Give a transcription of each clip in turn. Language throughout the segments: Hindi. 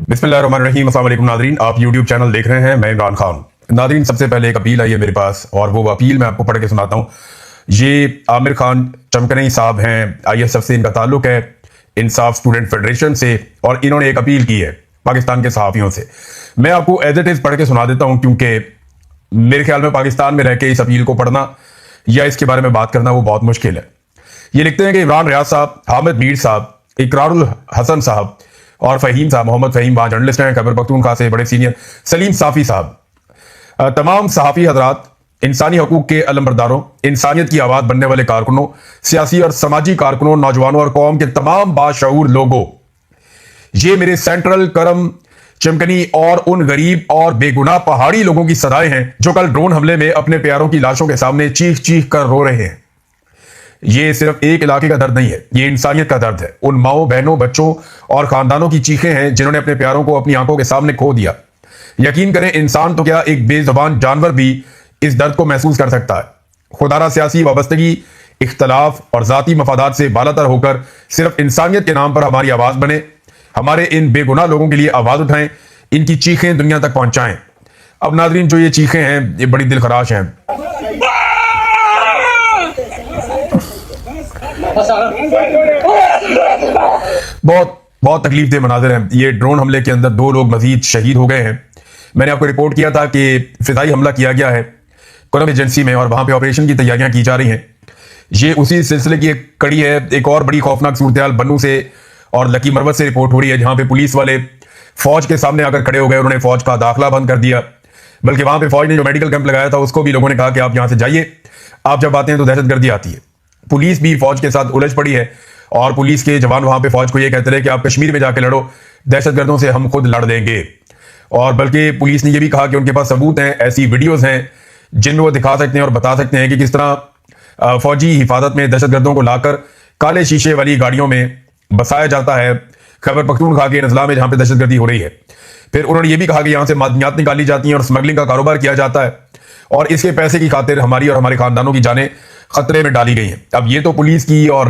बिस्मिल्लाहिर्रहमानिर्रहीम। अस्सलाम वालेकुम नादरीन, आप यूट्यूब चैनल देख रहे हैं, मैं इमरान खान। नादरीन, सबसे पहले एक अपील आई है मेरे पास और वो अपील मैं आपको पढ़ के सुनाता हूँ। ये आमिर खान चमकनई साहब हैं, ISF से इनका ताल्लुक है, इंसाफ स्टूडेंट फेडरेशन से, और इन्होंने एक अपील की है पाकिस्तान के सहाफ़ियों से। मैं आपको एज इट इज़ पढ़ के सुना देता हूँ, क्योंकि मेरे ख्याल में पाकिस्तान में रह के इस अपील को पढ़ना या इसके बारे में बात करना वो बहुत मुश्किल है। ये लिखते हैं कि इमरान रियाज साहब, हामिद मीर साहब, इकरारुल हसन साहब और फ़हीम साहब, मोहम्मद फ़हीम वहाँ जर्नलिस्ट हैं खैबर पख्तूनख्वा से, बड़े सीनियर, सलीम साफ़ी साहब, तमाम सहाफ़ी हजरात, इंसानी हकूक़ के अलमबरदारों, इंसानियत की आवाज़ बनने वाले कारकुनों, सियासी और समाजी कारकुनों, नौजवानों और कौम के तमाम बाशऊर लोगों, ये मेरे सेंट्रल, करम, चमकनी और उन गरीब और बेगुनाह पहाड़ी लोगों की सदाएं हैं जो कल ड्रोन हमले में अपने प्यारों की लाशों के सामने चीख चीख कर रो रहे हैं। ये सिर्फ एक इलाके का दर्द नहीं है, ये इंसानियत का दर्द है। उन माओ, बहनों, बच्चों और खानदानों की चीखें हैं जिन्होंने अपने प्यारों को अपनी आंखों के सामने खो दिया। यकीन करें, इंसान तो क्या, एक बेजुबान जानवर भी इस दर्द को महसूस कर सकता है। खुदारा सियासी वाबस्तगी, इख्तलाफ और जाती मफादात से बालातर होकर सिर्फ इंसानियत के नाम पर हमारी आवाज बने, हमारे इन बेगुनाह लोगों के लिए आवाज उठाएं, इनकी चीखें दुनिया तक पहुंचाएं। अब नाजरीन, जो ये चीखें हैं ये बड़ी दिलखराश हैं। बहुत बहुत तकलीफ दे मनाजिर हैं। ये ड्रोन हमले के अंदर 2 लोग मजीद शहीद हो गए हैं। मैंने आपको रिपोर्ट किया था कि फिजाई हमला किया गया है करम एजेंसी में और वहां पे ऑपरेशन की तैयारियां की जा रही हैं। ये उसी सिलसिले की एक कड़ी है। एक और बड़ी खौफनाक सूरत बन्नू से और लकी मरवत से रिपोर्ट हो रही है, जहां पे पुलिस वाले फौज के सामने आकर खड़े हो गए। उन्होंने फौज का दाखिला बंद कर दिया, बल्कि वहां पे फौज ने जो मेडिकल कैंप लगाया था उसको भी लोगों ने कहा कि आप यहां से जाइए, आप जब आते हैं तो दहशतगर्दी आती है। पुलिस भी फौज के साथ उलझ पड़ी है और पुलिस के जवान वहां पे फौज को ये कहते रहे कि आप कश्मीर में जाके लड़ो, दहशतगर्दों से हम खुद लड़ देंगे। और बल्कि पुलिस ने यह भी कहा कि उनके पास सबूत हैं, ऐसी वीडियोस हैं जिनमें वो दिखा सकते हैं और बता सकते हैं कि किस तरह फौजी हिफाजत में दहशतगर्दों को लाकर काले शीशे वाली गाड़ियों में बसाया जाता है खैबर पख्तूनख्वा के नज़ला में, जहां पे दहशतगर्दी हो रही है। फिर उन्होंने ये भी कहा कि यहां से मादनियात निकाली जाती हैं और स्मगलिंग का कारोबार किया जाता है और इसके पैसे की खातिर हमारी और हमारे खानदानों की जानें खतरे में डाली गई हैं। अब ये तो पुलिस की और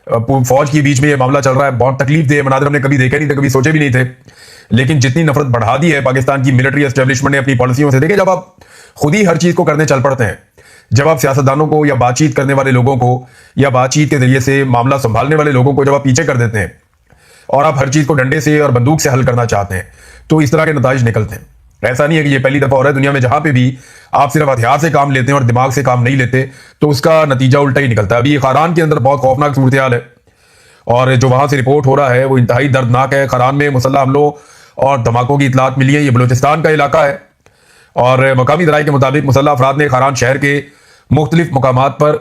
फौज के बीच में ये मामला चल रहा है। बहुत तकलीफ दे मनाजिर हमने कभी देखे नहीं थे, कभी सोचे भी नहीं थे। लेकिन जितनी नफरत बढ़ा दी है पाकिस्तान की मिलिट्री एस्टेब्लिशमेंट ने अपनी पॉलिसियों से, देखें, जब आप खुद ही हर चीज को करने चल पड़ते हैं, जब आप सियासतदानों को या बातचीत करने वाले लोगों को या बातचीत के जरिए से मामला संभालने वाले लोगों को जब आप पीछे कर देते हैं और आप हर चीज को डंडे से और बंदूक से हल करना चाहते हैं, तो इस तरह के नताइज निकलते हैं। ऐसा नहीं है कि ये पहली दफा हो रहा है। दुनिया में जहां पे भी आप सिर्फ हथियार से काम लेते हैं और दिमाग से काम नहीं लेते तो उसका नतीजा उल्टा ही निकलता है। अभी खरान के अंदर बहुत खौफनाक सूरत हाल है और जो वहां से रिपोर्ट हो रहा है वो इंतहाई दर्दनाक है। खरान में मुसल्लह हमलों और धमाकों की इतलात मिली है। ये बलूचिस्तान का इलाका है और मकामी दराई के मुताबिक मुसल्लह अफराद ने खरान शहर के मुख्तलिफ मकामात पर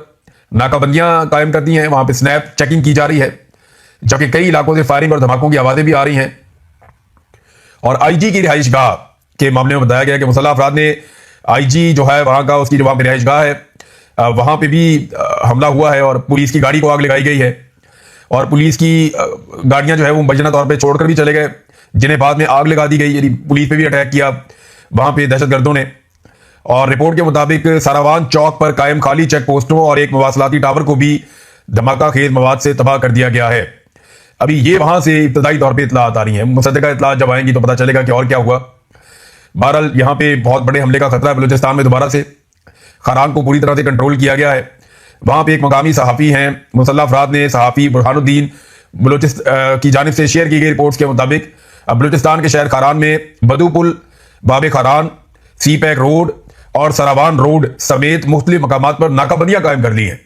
नाकाबंदियां कायम कर दी हैं। वहां पर स्नैप चेकिंग की जा रही है, जबकि कई इलाकों से फायरिंग और धमाकों की आवाजें भी आ रही हैं। और IG की रिहाइश गाह के मामले में बताया गया कि मुसल्लह अफराद ने IG जो है वहां का, उसकी जो वहां पर रिहाइश गाह है वहां पर भी हमला हुआ है और पुलिस की गाड़ी को आग लगाई गई है और पुलिस की गाड़ियां जो है वो मुबैना तौर पे छोड़कर भी चले गए, जिन्हें बाद में आग लगा दी गई। यानी पुलिस पे भी अटैक किया वहां पे दहशतगर्दों ने। और रिपोर्ट के मुताबिक सारावान चौक पर कायम खाली चेक पोस्टों और एक मवासलाती टावर को भी धमाका खेज मवाद से तबाह कर दिया गया है। अभी ये वहां से इब्तदाई तौर पर इतलात आ रही है, मुसद्दका इतलात जब आएंगी तो पता चलेगा कि और क्या हुआ। बहरहाल यहाँ पे बहुत बड़े हमले का खतरा है बलूचिस्तान में। दोबारा से खरान को पूरी तरह से कंट्रोल किया गया है। वहां पे एक मकामी सहाफ़ी हैं, मुसल्लह अफराद ने सहाफ़ी बुरहानुद्दीन बलूचिस्तान की जानिब से शेयर की गई रिपोर्ट्स के मुताबिक बलूचिस्तान के शहर खरान में बदूपुल, बाब खरान, सी पैक रोड और सरावान रोड समेत मुख्तलिफ मकामात पर नाकाबंदियां कायम कर दी हैं।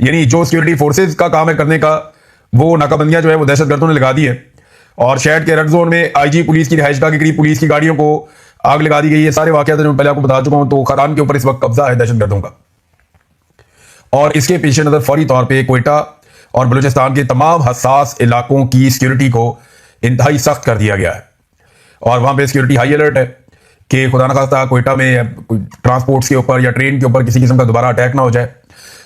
यानी जो सिक्योरिटी फोर्सेज का काम है करने का, वो नाकाबंदियां जो है वो दहशतगर्दों ने लगा दी है। और शहर के रेड जोन में IG पुलिस की रिहाइशगाह के करीब पुलिस की गाड़ियों को आग लगा दी गई है। सारे वाकयात जो पहले आपको बता चुका हूं। तो खरान के ऊपर इस वक्त कब्जा है दहशतगर्दों का और इसके पेश नज़र फौरी तौर पर क्वेटा और बलूचिस्तान के तमाम हसास इलाकों की सिक्योरिटी को इंतहाई सख्त कर दिया गया है। और वहां पे सिक्योरिटी हाई अलर्ट है कि खुदा न खास्ता क्वेटा में ट्रांसपोर्ट्स के ऊपर या ट्रेन के ऊपर किसी किस्म का दोबारा अटैक ना हो जाए।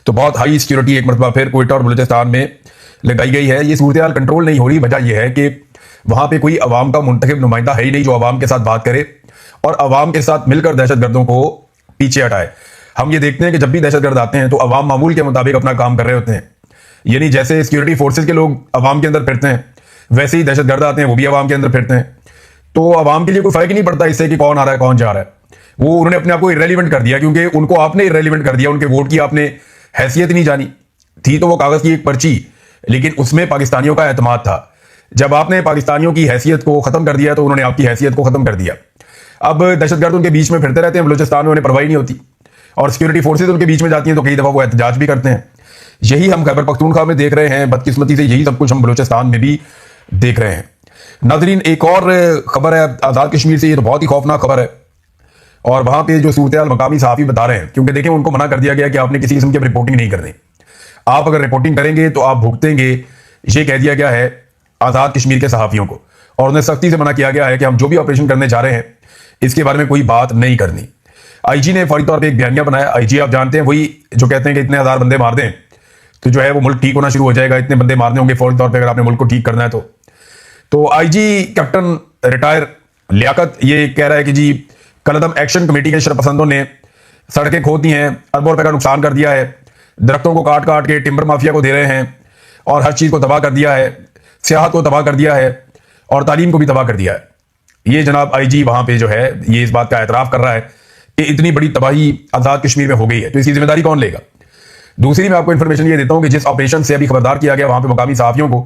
तो बहुत हाई सिक्योरिटी एक मरतबा फिर क्वेटा और बलूचिस्तान में लगाई गई है। ये सूरत हाल कंट्रोल नहीं हो रही। वजह यह है कि वहां पे कोई अवाम का मुंतखब नुमाइंदा है ही नहीं जो अवाम के साथ बात करे और अवाम के साथ मिलकर दहशतगर्दों को पीछे हटाए। हम ये देखते हैं कि जब भी दहशतगर्द आते हैं तो अवाम मामूल के मुताबिक अपना काम कर रहे होते हैं। यानी जैसे सिक्योरिटी फोर्सेज के लोग अवाम के अंदर फिरते हैं, वैसे ही दहशतगर्द आते हैं, वो भी अवाम के अंदर फिरते हैं। तो आवाम के लिए कोई फर्क ही नहीं पड़ता इससे कि कौन आ रहा है कौन जा रहा है। वो उन्होंने अपने आप को इरेलीवेंट कर दिया, क्योंकि उनको आपने इरेलीवेंट कर दिया, उनके वोट की आपने हैसियत नहीं जानी थी। तो वो कागज की एक पर्ची, लेकिन उसमें पाकिस्तानियों का एतमाद था। जब आपने पाकिस्तानियों की हैसियत को खत्म कर दिया तो उन्होंने आपकी हैसियत को खत्म कर दिया। अब दहशतगर्द उनके बीच में फिरते रहते हैं बलूचिस्तान में, उन्हें परवाही नहीं होती, और सिक्योरिटी फोर्सेज उनके बीच में जाती हैं तो कई दफा वो एहतजाज भी करते हैं। यही हम खैबर पख्तूनख्वा में देख रहे हैं, बदकिस्मती से यही सब कुछ हम बलूचिस्तान में भी देख रहे हैं। नाजरीन, एक और खबर है आज़ाद कश्मीर से, ये तो बहुत ही खौफनाक खबर है। और वहां पे जो सूरत मकामी सहाफ़ी बता रहे हैं, क्योंकि देखें उनको मना कर दिया गया कि आपने किसी किस्म की रिपोर्टिंग नहीं करनी, आप अगर रिपोर्टिंग करेंगे तो आप भुगतेंगे, ये कह दिया गया है आज़ाद कश्मीर के सहाफ़ियों को। और उन्हें सख्ती से मना किया गया है कि हम जो भी ऑपरेशन करने जा रहे हैं इसके बारे में कोई बात नहीं करनी। आईजी ने फौरी तौर पर एक बयानिया बनाया। आईजी आप जानते हैं वही जो कहते हैं कि इतने 1000 बंदे मार दें तो जो है वो मुल्क ठीक होना शुरू हो जाएगा, इतने बंदे मारने होंगे फौरी तौर पर अगर आपने मुल्क को ठीक करना है तो आईजी कैप्टन रिटायर लियाकत ये कह रहा है कि जी कलदम एक्शन कमेटी के शरपसंदों ने सड़कें खोद दी हैं, अरबों रुपए का नुकसान कर दिया है, दरख्तों को काट काट के टिम्बर माफिया को दे रहे हैं और हर चीज़ को तबाह कर दिया है, सियाहत को तबाह कर दिया है और तालीम को भी तबाह कर दिया है। ये जनाब आईजी वहां पे जो है ये इस बात का एतराफ़ कर रहा है कि इतनी बड़ी तबाही आज़ाद कश्मीर में हो गई है, तो इसकी जिम्मेदारी कौन लेगा। दूसरी मैं आपको इन्फॉर्मेशन ये देता हूं कि जिस ऑपरेशन से अभी खबरदार किया गया वहां पे मकामी सहाफ़ियों को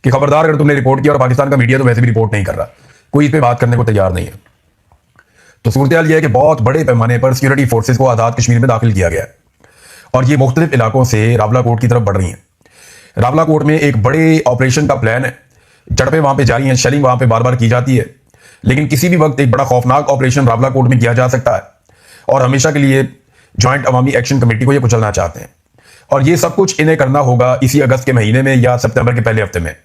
कि खबरदार अगर तुमने रिपोर्ट किया, और पाकिस्तान का मीडिया तो वैसे भी रिपोर्ट नहीं कर रहा, कोई इस पर बात करने को तैयार नहीं है। तो सूरत हाल यह है कि बहुत बड़े पैमाने पर सिक्योरिटी फोर्सेज को आज़ाद कश्मीर में दाखिल किया गया है और ये मुख्तलिफ इलाकों से रावलाकोट की तरफ बढ़ रही हैं। रावलाकोट में एक बड़े ऑपरेशन का प्लान है, झड़पें वहां पे जारी हैं, शेलिंग वहां पे बार बार की जाती है, लेकिन किसी भी वक्त एक बड़ा खौफनाक ऑपरेशन रावलाकोट में किया जा सकता है और हमेशा के लिए जॉइंट अवामी एक्शन कमेटी को ये कुचलना चाहते हैं। और ये सब कुछ इन्हें करना होगा इसी अगस्त के महीने में या सितंबर के पहले हफ्ते में।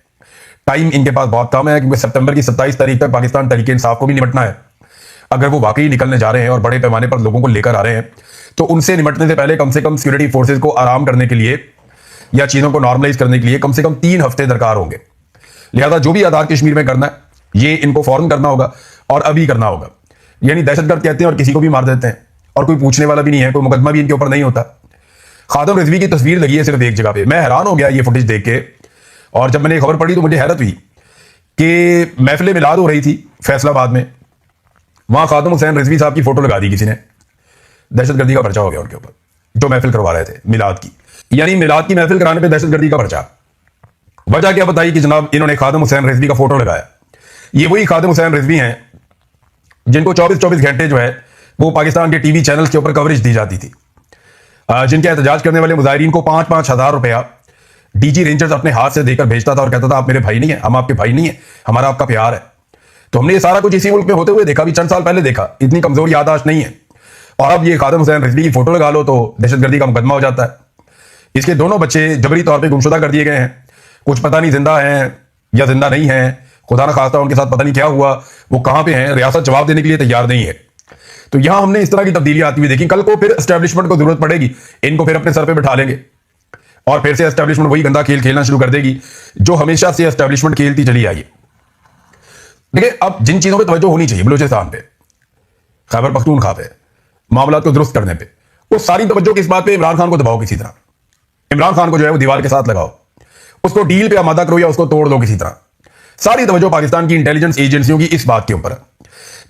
टाइम इनके पास बहुत कम है, क्योंकि सितंबर की 27 तारीख तक पाकिस्तान तहरीक-ए-इंसाफ को भी निपटना है। अगर वो वाकई निकलने जा रहे हैं और बड़े पैमाने पर लोगों को लेकर आ रहे हैं तो उनसे निपटने से पहले कम से कम सिक्योरिटी फोर्सेज को आराम करने के लिए या चीज़ों को नॉर्मलाइज करने के लिए कम से कम 3 हफ्ते दरकार होंगे। लिहाजा जो भी आज़ाद कश्मीर में करना है ये इनको फौरन करना होगा और अभी करना होगा। यानी दहशतगर्द कहते हैं और किसी को भी मार देते हैं और कोई पूछने वाला भी नहीं है, कोई मुकदमा भी इनके ऊपर नहीं होता। खादम रिजवी की तस्वीर लगी है सिर्फ एक जगह पे, मैं हैरान हो गया ये फुटेज देख के। और जब मैंने खबर पढ़ी तो मुझे हैरत हुई कि महफिल मिलाद हो रही थी फैसलाबाद में, वहां खादम हुसैन रिजवी साहब की फोटो लगा दी किसी ने, दहशतगर्दी का पर्चा हो गया उनके ऊपर, जो महफिल करवा रहे थे मिलाद की। यानी मिलाद की महफिल कराने पे दहशतगर्दी का पर्चा। वजह क्या बताई कि जनाब इन्होंने खादम हुसैन रिजवी का फोटो लगाया। ये वही खादम हुसैन रिजवी हैं जिनको 24-24 घंटे जो है वो पाकिस्तान के टीवी चैनल्स के ऊपर कवरेज दी जाती थी, जिनके एहतजाज करने वाले मुजाहिरीन को 5-5 हज़ार रुपया डीजी रेंजर्स अपने हाथ से देकर भेजता था और कहता था आप मेरे भाई नहीं है, हम आपके भाई नहीं है, हमारा आपका प्यार है। तो हमने ये सारा कुछ इसी मुल्क में होते हुए देखा, भी चंद साल पहले देखा, इतनी कमजोर याददाश्त नहीं है। और अब ये खादम हुसैन रिजवी की फोटो लगा लो तो दहशतगर्दी का मुकदमा हो जाता है। इसके दोनों बच्चे जबरी तौर पर गुमशुदा कर दिए गए हैं, कुछ पता नहीं जिंदा हैं या जिंदा नहीं है, खुदा न खास्ता उनके साथ पता नहीं क्या हुआ, वो कहां पे हैं, रियासत जवाब देने के लिए तैयार नहीं है। तो यहां हमने इस तरह की तब्दीली आती हुई देखी। कल को फिर एस्टेब्लिशमेंट को जरूरत पड़ेगी, इनको फिर अपने सर पे बिठा लेंगे और फिर से एस्टेब्लिशमेंट वही गंदा खेल खेलना शुरू कर देगी जो हमेशा से एस्टेब्लिशमेंट खेलती चली आई है। देखिए, अब जिन चीजों पे तवज्जो होनी चाहिए बलूचिस्तान पे, खैबर पख्तूनख्वा पे, मामला को दुरुस्त करने पे, वो सारी तवज्जो किस बात पे, इमरान खान को दबाओ किसी तरह, इमरान खान को जो है वो दीवार के साथ लगाओ, उसको डील पे आमादा करो या उसको तोड़ दो किसी तरह। सारी तवज्जो पाकिस्तान की इंटेलिजेंस एजेंसियों की इस बात के ऊपर है।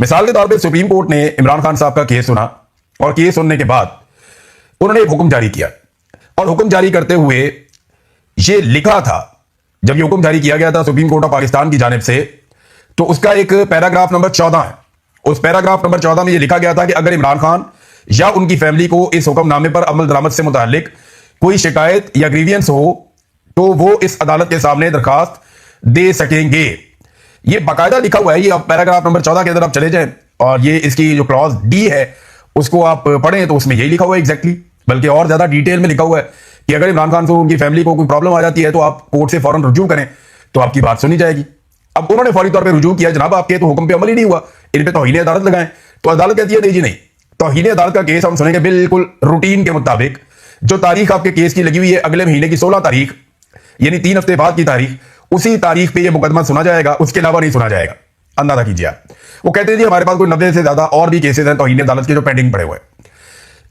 मिसाल के तौर पे सुप्रीम कोर्ट ने इमरान खान साहब का केस सुना और केस सुनने के बाद उन्होंने एक हुक्म जारी किया और हुक्म जारी करते हुए ये लिखा था, जब ये हुक्म जारी किया गया था सुप्रीम कोर्ट ऑफ पाकिस्तान की जानिब से, तो उसका एक पैराग्राफ नंबर 14 है। उस पैराग्राफ नंबर 14 में यह लिखा गया था कि अगर इमरान खान या उनकी फैमिली को इस हुक्मनामे पर अमल दरामद से मुतालिक कोई शिकायत या ग्रीवियंस हो तो वो इस अदालत के सामने दरखास्त दे सकेंगे। ये बाकायदा लिखा हुआ है, ये आप पैराग्राफ नंबर 14 के अंदर आप चले जाएं और ये इसकी जो क्लॉज डी है उसको आप पढ़ें तो उसमें यही लिखा हुआ है एग्जैक्टली, बल्कि और ज्यादा डिटेल में लिखा हुआ है कि अगर इमरान खान को उनकी फैमिली को कोई प्रॉब्लम आ जाती है तो आप कोर्ट से फौरन रुजू करें तो आपकी बात सुनी जाएगी। अब उन्होंने फौरी तौर पर रुजू किया, जनाब आपके तो हुक्म पे अमल ही नहीं हुआ, इन पे तौहीन अदालत लगाएं, तो अदालत कहती है नहीं जी नहीं, तौहीन अदालत का केस हम सुनेंगे बिल्कुल रूटीन के मुताबिक। जो तारीख आपके केस की लगी हुई है अगले महीने की 16 तारीख, यानी 3 हफ्ते बाद की तारीख, उसी तारीख पे ये मुकदमा सुना जाएगा, उसके अलावा नहीं सुना जाएगा। अंदाजा कीजिए आप। वो कहते हैं जी हमारे पास कोई 90 से ज्यादा और भी केसेस हैं तौहीन अदालत के जो पेंडिंग पड़े हुए हैं।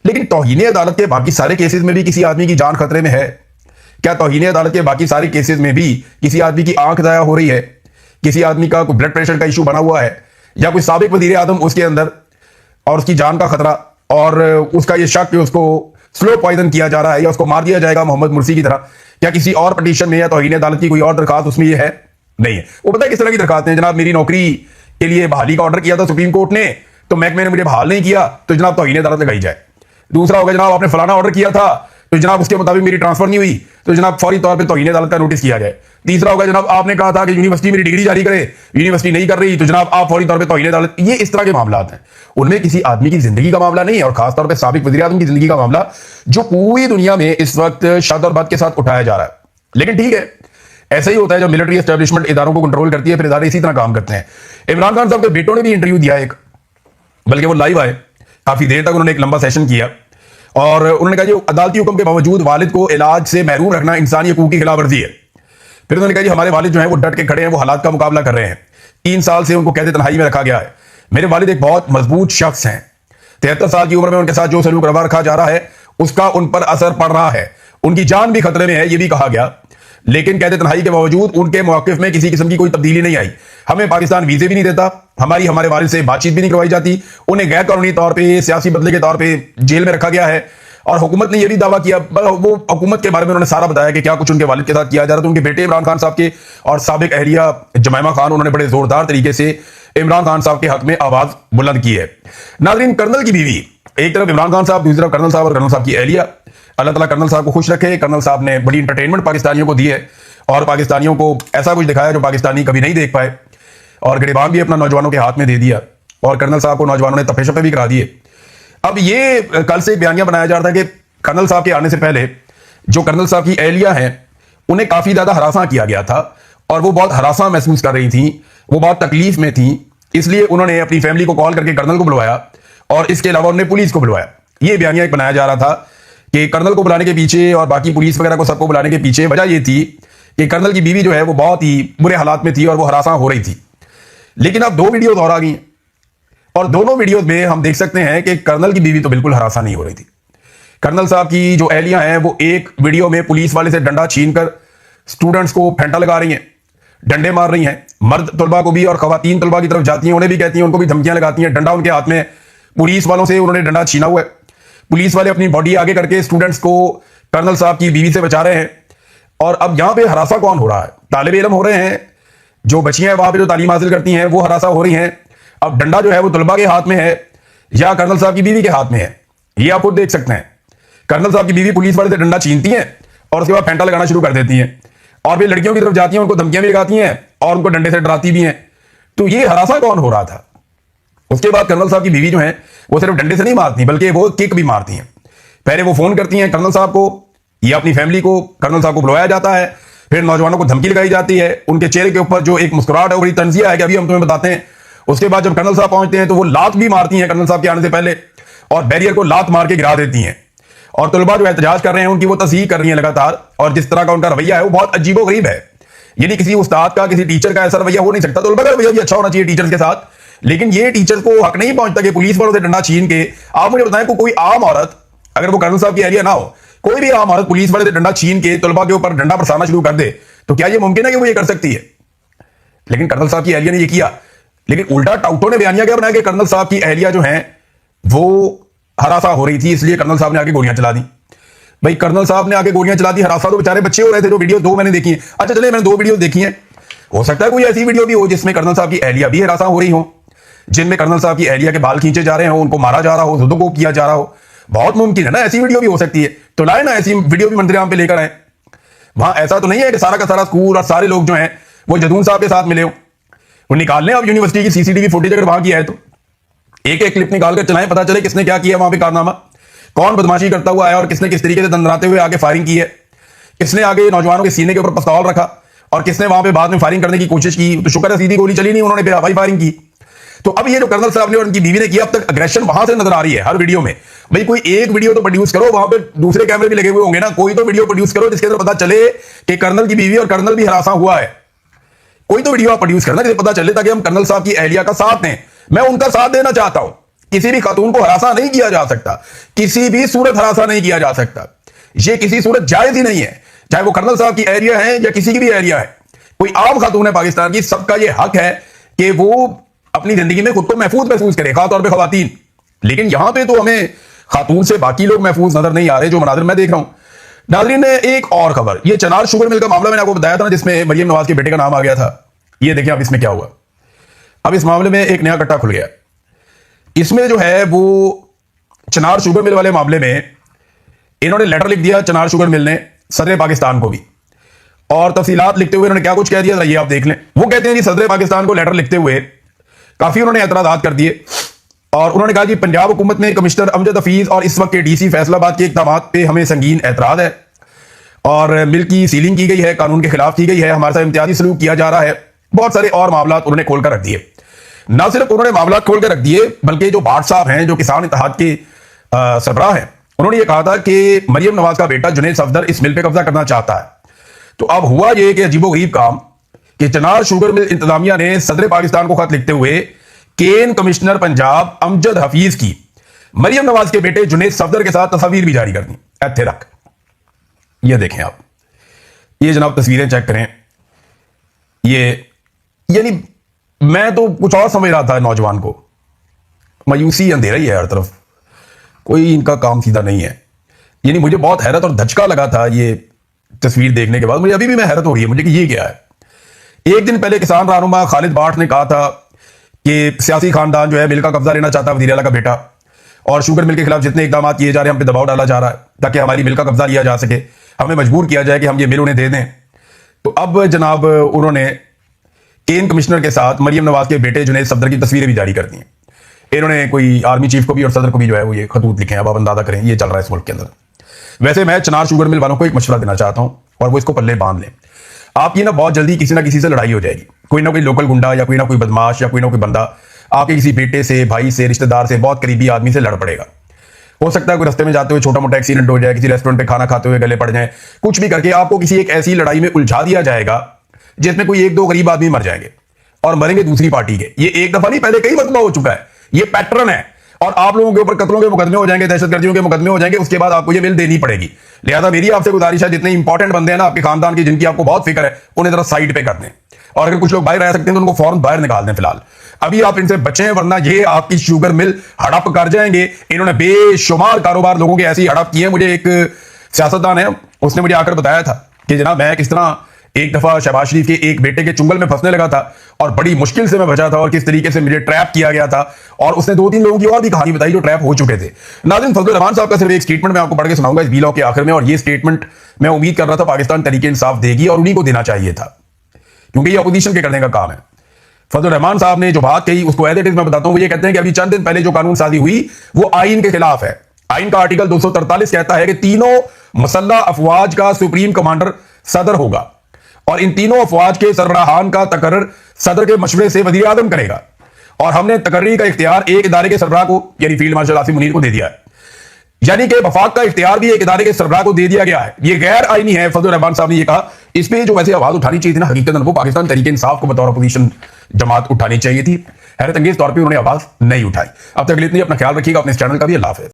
लेकिन तौहीन अदालत के बाकी सारे केसेस में भी किसी आदमी की जान खतरे में है क्या? तौहीन अदालत के बाकी सारे केसेस में भी किसी आदमी की आंख जाया हो रही है, किसी आदमी का कोई ब्लड प्रेशर का इशू बना हुआ है, या कोई साबिक वजीर आजम उसके अंदर और उसकी जान का खतरा और उसका ये शक कि उसको स्लो पॉइजन किया जा रहा है या उसको मार दिया जाएगा मोहम्मद मुर्सी की तरह, क्या किसी और पटिशन में या तौहीन अदालत की कोई और दरखास्त उसमें ये है? नहीं है। वो पता है किस तरह की दरखास्त है? जनाब मेरी नौकरी के लिए बहाली का ऑर्डर किया था सुप्रीम कोर्ट ने, तो महकमे ने मुझे बहाल नहीं किया, तो जनाब तौहीन अदालत लगाई जाए। दूसरा होगा जनाब आपने फलाना ऑर्डर किया था, तो जनाब उसके मुताबिक मेरी ट्रांसफर नहीं हुई, तो जनाब फौरी तौर पे तौहीन अदालत का नोटिस किया जाए। तीसरा होगा जनाब आपने कहा था कि यूनिवर्सिटी मेरी डिग्री जारी करे, यूनिवर्सिटी नहीं कर रही, तो जनाब आप फौरी तौर पे तौहीन अदालत। ये इस तरह के मामला हैं, उनमें किसी आदमी की जिंदगी का मामला नहीं है, और खासतौर पर साबिक वज़ीर आज़म की जिंदगी का मामला जो पूरी दुनिया में इस वक्त शद और बद के साथ उठाया जा रहा है। लेकिन ठीक है, ऐसा ही होता है जब मिलिट्री एस्टेब्लिशमेंट इदारों को कंट्रोल करती है, फिर इदारे इसी तरह काम करते हैं। इमरान खान साहब के बेटों ने भी इंटरव्यू दिया एक, बल्कि वो लाइव आए, काफी देर तक उन्होंने एक लंबा सेशन किया और उन्होंने कहा जी अदालती हुक्म के बावजूद वालिद को इलाज से महरूम रखना इंसानी हकूक की खिलाफ वर्जी है। फिर उन्होंने कहा जी हमारे वालिद जो हैं वो डट के खड़े हैं, वो हालात का मुकाबला कर रहे हैं, 3 साल से उनको कैद तन्हाई में रखा गया है। मेरे वालिद एक बहुत मजबूत शख्स हैं, 73 साल की उम्र में उनके साथ जो सलूक रवा रखा जा रहा है उसका उन पर असर पड़ रहा है, उनकी जान भी खतरे में है, ये भी कहा गया। लेकिन कैद तन्हाई के बावजूद उनके मौक़िफ़ में किसी किस्म की कोई तब्दीली नहीं आई। हमें पाकिस्तान वीजे भी नहीं देता, हमारे वालिद से बातचीत भी नहीं करवाई जाती, उन्हें गैर कानूनी तौर पे सियासी बदले के तौर पे जेल में रखा गया है। और हुकूमत ने यह भी दावा किया, वो हुकूमत के बारे में उन्होंने सारा बताया कि क्या कुछ उनके वालिद के साथ किया जा रहा था। उनके बेटे इमरान खान साहब के और साबिक अहलिया जमैमा खान, उन्होंने बड़े जोरदार तरीके से इमरान खान साहब के हक में आवाज बुलंद की है। नाज़रीन, कर्नल की बीवी, एक तरफ इमरान खान साहब, दूसरी तरफ कर्नल साहब और कर्नल साहब की अहलिया। अल्लाह ताला कर्नल साहब को खुश रखे। कर्नल साहब ने बड़ी इंटरटेनमेंट पाकिस्तानियों को दी है और पाकिस्तानियों को ऐसा कुछ दिखाया जो पाकिस्तानी कभी नहीं देख पाए, और गिरबान भी अपना नौजवानों के हाथ में दे दिया और कर्नल साहब को नौजवानों ने तफे शफे भी करा दिए। अब ये कल से एक बयानिया बनाया जा रहा था कि कर्नल साहब के आने से पहले जो कर्नल साहब की अहलिया हैं उन्हें काफी ज्यादा हरासा किया गया था और वो बहुत हरासा महसूस कर रही थी, वो बहुत तकलीफ में थी, इसलिए उन्होंने अपनी फैमिली को कॉल करके कर्नल को बुलवाया और इसके अलावा उन्होंने पुलिस को बुलवाया। ये बयानिया एक बनाया जा रहा था कि कर्नल को बुलाने के पीछे और बाकी पुलिस वगैरह को सबको बुलाने के पीछे वजह यह थी कि कर्नल की बीवी जो है वो बहुत ही बुरे हालात में थी और वो हरासा हो रही थी। लेकिन अब 2 वीडियोज और आ गई और दोनों वीडियोज में हम देख सकते हैं कि कर्नल की बीवी तो बिल्कुल हरासा नहीं हो रही थी। कर्नल साहब की जो अहलियां हैं वो एक वीडियो में पुलिस वाले से डंडा छीनकर स्टूडेंट्स को फेंटा लगा रही हैं, डंडे मार रही हैं, मर्द तलबा को भी और खवातीन तलबा की तरफ जाती हैं, उन्हें भी कहती हैं, उनको भी धमकियां लगाती हैं, डंडा उनके हाथ में। पुलिस वालों से उन्होंने डंडा छीना हुआ है। पुलिस वाले अपनी बॉडी आगे करके स्टूडेंट्स को कर्नल साहब की बीवी से बचा रहे हैं। और अब यहां पे हरासा कौन हो रहा है? तालिब इल्म हो रहे हैं, जो बच्चियां वहां पे जो तालीम हासिल करती हैं वो हरासा हो रही हैं। अब डंडा जो है वो तलबा के हाथ में है या कर्नल साहब की बीवी के हाथ में है, ये आप खुद देख सकते हैं। कर्नल साहब की बीवी पुलिस वाले से डंडा छीनती हैं और उसके बाद फेंटा लगाना शुरू कर देती हैं और फिर लड़कियों की तरफ जाती हैं, उनको धमकियां भी लगाती हैं और उनको डंडे से डराती भी हैं। तो ये हरासा कौन हो रहा था? उसके बाद कर्नल साहब की बीवी जो है वो सिर्फ डंडे से नहीं मारती बल्कि वो किक भी मारती हैं। पहले वो फोन करती हैं कर्नल साहब को या अपनी फैमिली को, कर्नल साहब को बुलाया जाता है, फिर नौजवानों को धमकी लगाई जाती है, उनके चेहरे के ऊपर जो एक मुस्कुराहट है वो बड़ी तंजिया है कि अभी हम तुम्हें बताते हैं। उसके बाद जब कर्नल साहब पहुंचते हैं तो वो लात भी मारती हैं कर्नल साहब के आने से पहले और बैरियर को लात मार के गिरा देती हैं। और तलबा जो एहतजाज कर रहे हैं उनकी वो तस्दीक कर रही है लगातार, और जिस तरह का उनका रवैया है वो बहुत अजीबो गरीब है। यानी किसी उस्ताद का, किसी टीचर का ऐसा रवैया हो नहीं सकता। तलबा का रवैया भी अच्छा होना चाहिए टीचर्स के साथ, लेकिन ये टीचर को हक नहीं पहुंचता कि पुलिस वालों से डंडा छीन के। आप मुझे बताएं, कोई आम औरत, अगर वो कर्नल साहब की एरिया ना हो, कोई भी आम औरत पुलिस वाले से डंडा छीन के तलबा के ऊपर डंडा बरसाना शुरू कर दे, तो क्या ये मुमकिन है कि वो ये कर सकती है? लेकिन कर्नल साहब की एरिया ने ये किया। लेकिन उल्टा टाउटों ने बयानिया क्या बनाया कि कर्नल साहब की एरिया जो है वो हरासा हो रही थी, इसलिए कर्नल साहब ने आगे गोलियां चला दी। भाई कर्नल साहब ने आगे गोलियां चला दी, हरासा तो बेचारे बच्चे हो रहे थे। जो वीडियो 2 मैंने देखी है, अच्छा चले मैंने 2 वीडियो देखी है, हो सकता है कोई ऐसी वीडियो भी हो जिसमें कर्नल साहब की एहलिया भी हरासा हो रही हो, जिनमें कर्नल साहब की एहलिया के बाल खींचे जा रहे हो, उनको मारा जा रहा हो, जुदो को किया जा रहा हो। बहुत मुमकिन है ना, ऐसी वीडियो भी हो सकती है। तो लाए ना ऐसी वीडियो भी मंदिर आम पे लेकर आए। वहां ऐसा तो नहीं है कि सारा का सारा स्कूल और सारे लोग जो हैं वो जदून साहब के साथ मिले हो। वो निकाल लें अब यूनिवर्सिटी की सीसीटीवी फुटेज, अगर वहां की है तो एक एक क्लिप निकाल कर चलाएं, पता चले किसने क्या किया वहां पे कारनामा, कौन बदमाशी करता हुआ आया और किसने किस तरीके से दंदनाते हुए आगे फायरिंग की है, किसने आगे नौजवानों के सीने के ऊपर पिस्तौल रखा और किसने वहां पे बाद में फायरिंग करने की कोशिश की। तो शुक्र है सीधी गोली चली नहीं, उन्होंने हवाई फायरिंग की। तो अब ये जो कर्नल साहब ने और उनकी बीवी ने किया, अब तक अग्रेशन वहां से नजर आ रही है हर वीडियो में। भाई कोई एक वीडियो तो प्रोड्यूस करो, वहां पे दूसरे कैमरे भी लगे हुए होंगे ना, कोई तो वीडियो प्रोड्यूस करो जिसके अंदर पता चले कि कर्नल की बीवी और कर्नल भी हरासा हुआ है। कोई तो वीडियो आप प्रोड्यूस करना जिसे पता चले, ताकि हम कर्नल साहब की एहलिया का साथ दें। मैं उनका साथ देना चाहता हूं। किसी भी खातून को हरासा नहीं किया जा सकता, किसी भी सूरत हरासा नहीं किया जा सकता, ये किसी सूरत जायज ही नहीं है, चाहे वो कर्नल साहब की एरिया है या किसी की भी एरिया है। कोई आम खातून है पाकिस्तान की, सबका ये हक है कि वो अपनी जिंदगी में खुद को महफूज महसूस करें, खासतौर पर खवातीन। लेकिन यहां पे तो हमें खातून से बाकी लोग महफूज नजर नहीं आ रहे, जो मनाजिर मैं देख रहा हूं। नाज़रीन, एक और खबर, ये चनार शुगर मिल का मामला मैंने आपको बताया था ना, जिसमें मरियम नवाज के बेटे का नाम आ गया था। ये देखिए अब इसमें क्या हुआ। अब इस मामले में एक नया कट्टा खुल गया। इसमें जो है वो चनार शुगर मिल वाले मामले में इन्होंने लेटर लिख दिया चनार शुगर मिल ने सदर पाकिस्तान को भी, और तफसीलात लिखते हुए इन्होंने क्या कुछ कह दिया, ये आप देख लें। वो कहते हैं कि सदर पाकिस्तान को लेटर लिखते हुए काफी उन्होंने एतराजात कर दिए, और उन्होंने कहा कि पंजाब हुकूमत में कमिश्नर अमजद हफीज और इस वक्त के डीसी फैसलाबाद के इक़दाम पे हमें संगीन एतराज है, और मिल की सीलिंग की गई है, कानून के खिलाफ की गई है, हमारे साथ इम्तियाजी सलूक किया जा रहा है। बहुत सारे और मामला उन्होंने खोलकर रख दिए। ना सिर्फ उन्होंने मामला खोलकर रख दिए, बल्कि जो भाट साहब हैं, जो किसान इत्तेहाद के सरबराह हैं, उन्होंने ये कहा था कि मरियम नवाज का बेटा जुनैद सफदर इस मिल पे कब्जा करना चाहता है। तो अब हुआ ये कि अजीबोगरीब काम कि चनार शुगर मिल इंतजामिया ने सदर पाकिस्तान को खत लिखते हुए केन कमिश्नर पंजाब अमजद हफीज की मरियम नवाज के बेटे जुनैद सफदर के साथ तस्वीर भी जारी कर दी। ऐसे रख, ये देखें आप, ये जनाब तस्वीरें चेक करें। ये यानी मैं तो कुछ और समझ रहा था, नौजवान को मायूसी अंधेरा ही है हर तरफ, कोई इनका काम सीधा नहीं है। यानी मुझे बहुत हैरत और धचका लगा था ये तस्वीर देखने के बाद। मुझे अभी भी मैं हैरत हो रही है मुझे कि ये क्या है। एक दिन पहले किसान रहनुमा खालिद भाट ने कहा था कि सियासी खानदान जो है मिल का कब्जा लेना चाहता है, वज़ीर आला का बेटा, और शुगर मिल के खिलाफ जितने इकदाम किए जा रहे हैं, हम पे दबाव डाला जा रहा है ताकि हमारी मिल का कब्जा लिया जा सके, हमें मजबूर किया जाए कि हम ये मिल उन्हें दे दें। तो अब जनाब उन्होंने केन कमिश्नर के साथ मरियम नवाज के बेटे जुनैद सफदर की तस्वीरें भी जारी कर दी हैं। इन्होंने कोई आर्मी चीफ को भी और सदर को भी जो है वो ये खतूत लिखे हैं। अब आप अंदाजा करें ये चल रहा है इस मुल्क के अंदर। वैसे मैं चनार शुगर मिल वालों को एक मशवरा देना चाहता हूं, और वो इसको पल्ले बांध लें। आपकी ना बहुत जल्दी किसी ना किसी से लड़ाई हो जाएगी। कोई ना कोई लोकल गुंडा या कोई ना कोई बदमाश या कोई ना कोई बंदा आपके किसी बेटे से, भाई से, रिश्तेदार से, बहुत करीबी आदमी से लड़ पड़ेगा। हो सकता है कोई रास्ते में जाते हुए छोटा मोटा एक्सीडेंट हो जाए, किसी रेस्टोरेंट पे खाना खाते हुए गले पड़ जाए, कुछ भी करके आपको किसी एक ऐसी लड़ाई में उलझा दिया जाएगा जिसमें कोई एक दो गरीब आदमी मर जाएंगे, और मरेंगे दूसरी पार्टी के। ये एक दफा नहीं, पहले कई मरतबा हो चुका है। ये पैटर्न है, और आप लोगों के ऊपर कत्लों के मुकदमे हो जाएंगे, दहशतगर्दियों के मुकदमे हो जाएंगे, उसके बाद आपको ये मिल देनी पड़ेगी। लिहाजा मेरी आपसे गुजारिश है, जितने इंपॉर्टेंट बंदे हैं ना आपके खानदान की, जिनकी आपको बहुत फिक्र है, उन्हें जरा साइड पे कर दें। और अगर कुछ लोग बाहर रह सकते हैं तो उनको फौरन बाहर निकाल दें। फिलहाल अभी आप इनसे बचें, वरना ये आपकी शुगर मिल हड़प कर जाएंगे। इन्होंने बेशुमार कारोबार लोगों के ऐसी हड़प किए। मुझे एक सियासतदान है, उसने मुझे आकर बताया था कि जनाब मैं किस तरह एक दफा शहबाज शरीफ के एक बेटे के चुंगल में फंसने लगा था, और बड़ी मुश्किल से मैं बचा था, और किस तरीके से मुझे ट्रैप किया गया था। और उसने 2-3 लोगों की और भी कहानी बताई जो ट्रैप हो चुके थे। नाज़रीन, फजलुर रहमान साहब का सिर्फ एक स्टेटमेंट मैं आपको पढ़ के सुनाऊंगा इस वीलॉग के आखिर में, और ये स्टेटमेंट मैं उम्मीद कर रहा था पाकिस्तान तहरीक इंसाफ देगी, और उन्हीं को देना चाहिए था, क्योंकि ये अपोजिशन के करने का काम है। फजलुर रहमान साहब ने जो बात कही उसको एज इट इज मैं बताता हूं। ये कहते हैं कि अभी चंद दिन पहले जो कानून साजी हुई वो आईन के खिलाफ है। आईन का आर्टिकल 243 कहता है कि तीनों मुसल्लह अफवाज का सुप्रीम कमांडर सदर होगा, और इन तीनों अफवाज के सरबराहान का तकर्रर सदर के मशवरे से वज़ीर आज़म करेगा। और हमने तकर्री का इख्तियार एक इदारे के सरबराह को, यानी फील्ड मार्शल आसिम मुनीर को दे दिया है। यानी कि वफाक का इख्तियार भी एक इदारे के सरबराह को दे दिया गया है। ये गैर आईनी है, फजलुर रहमान साहब ने ये कहा। इस पे जो वैसे आवाज उठानी चाहिए थी ना, हकीकतन वो पाकिस्तान तहरीक इंसाफ को बतौर अपोजिशन जमात उठानी चाहिए थी। हैरत अंगेज तौर पर उन्होंने आवाज नहीं उठाई। अब तक इतनी, अपना ख्याल रखिएगा, अपने इस चैनल का भी। अल्लाह हाफ़िज़।